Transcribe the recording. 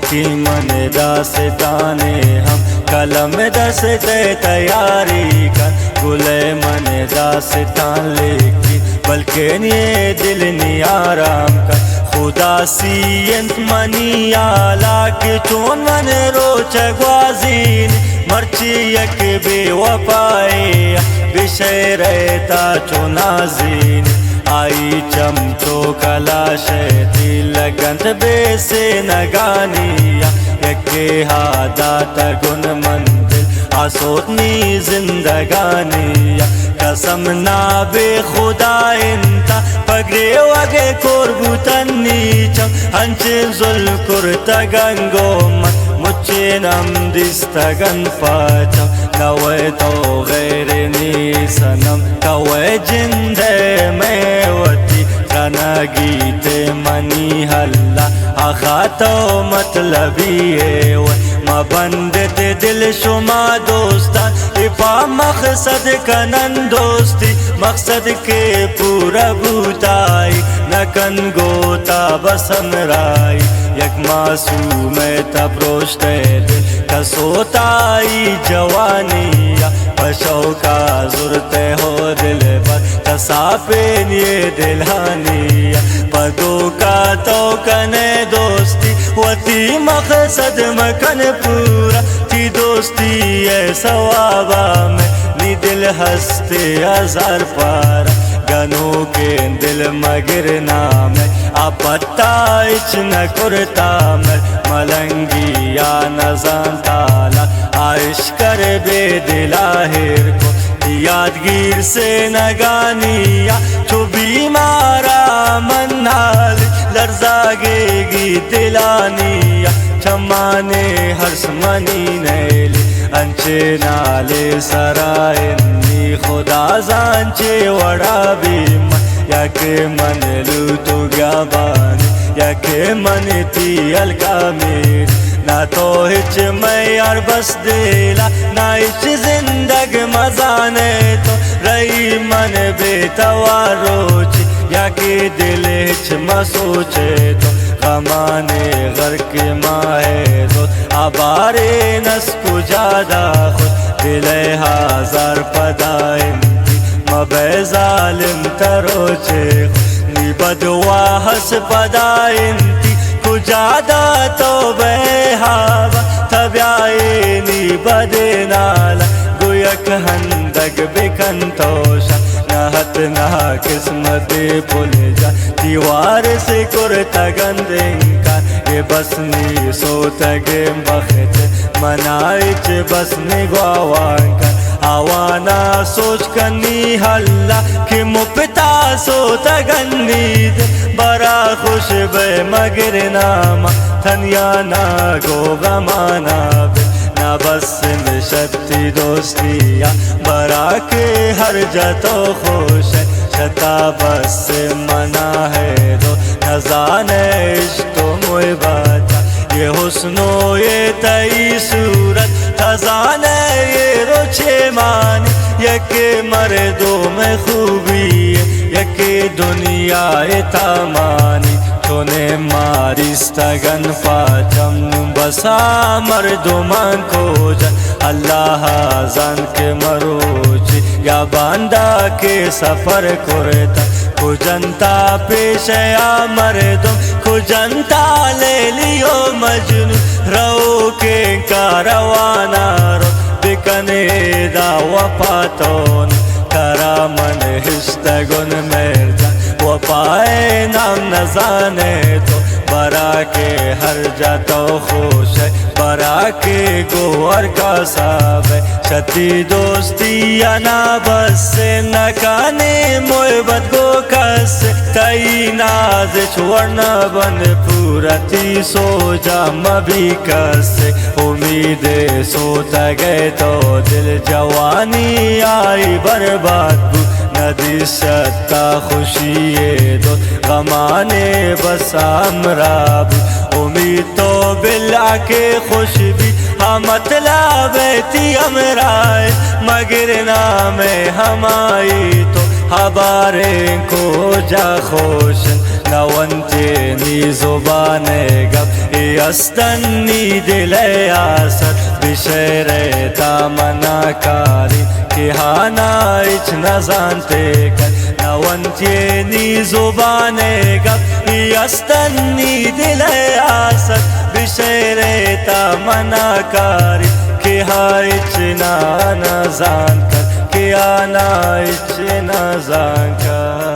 لکھی من داستانے ہم قلم دستے تیاری کن گلے من داستان لکھی بلکہ یہ دل نی آرام کن خدا سی انت منی آلا کی چون من روچ گوازین مرچی یک بے وفائی بشے رہتا چونازین آئی چمچو کلاشتی لگنت بے سے نگانیا یکی حادات گن مندل آسودنی زندگانیا قسم نا بے خدا انتا پگرے وگے کوربوتن نیچم ہنچن ذل کرتگنگو من مچے نم دستگن پاچم کوئے تو غیر نیسنم کوئے جندے میں وطی رنگیت منی حلا آخاتو مطلبی ہے ما بندت دل شما دوستان افا مقصد کنن دوستی مقصد کے پورا بوتائی نکن گوتا بسن رائی یک معصوم تپروشتے دل کسوتائی جوانیا پشو کا زرتے ہو دل پر تصافین یہ دلانیا پدو کا تو کنے دوستی وتی مقصد مکن پورا تی دوستی اے ثوابا میں نی دل ہستے ہزار پارا گنو کے دل مگر نام اپتا اچ نہ کرتا مر ملنگی یا نزان تالا عائش کر بے دلاہر کو یادگیر سے نگانیا تو بیمارا منال لرزاگے گی دلانیا چمانے ہرس منی نیلی انچے نالے سرائنی خدا زانچے وڑا بیمہ یا کہ من لوتو گابانی یا کہ من تی الکامیر نا تو ہچ میں یار بس دیلا نا ہچ زندگ مزانے تو رئی من بے تواروچی یا کہ دل ہچ مسوچے تو غمانے غرق ماہے تو آبارے نس کو جادا خود دل ہزار پدائن مبے ظالم تروچے نی بدوا حس پدائن کجادا تو بے ہاوا تبیائی نی بدے نالا گویک ہندگ بکن توشا نہت نہ قسمت پل جا دیوار سے کرتا گندنکا یہ بسنی سوتگے بخت منائچ بسنی گواوانکا آوانا سوچ کنی حلا کہ مپتا سوتا گندید برا خوش بے مگر ناما تھنیا نا گو غمانا بے نا بس نشتی دوستیا برا کے ہر جتو خوش ہے شتا بس منا ہے دو نزانے عشتو موئی باتا یہ حسن و یہ تئی صورت خزانے یہ روچے مانی یک مردوں میں خوبی ہے یک دنیا تمانی چونے مارستگن پاچم بسا مردمان کو جن اللہ زن کے مروچی یا باندہ کے سفر کرتا کو جنتا پیش یا مردم کو جنتا لے لیو مجنون رو کے کاروانا رو بکنے دا وفاتون کرا من ہشتگن مرجا وفائے نام نزانے تو برا کے ہر جا تو خوش ہے برا کے گوھر کا صاحب ہے شتی دوستی یا نا بس نکانے محبت گو کس تئی ناز چھوڑنا بن پورتی سو جا مبھی کس امید سوتا گئے تو دل جوانی آئی برباد بو ندی شتا خوشی دو غمانے بس امراب امید تو بلا کے خوش بھی مطلب تی امرائے مگر نام ہمائی تو ہمارے کو جا خوش نوانتيني زباني قب يستني دلي آسر بشيري تامنا كاري كهانا اچ نزانتے کن نوانتيني زباني قب يستني دلي آسر بشيري تامنا كاري كها اچ نازان کن كهانا اچ نزان كاري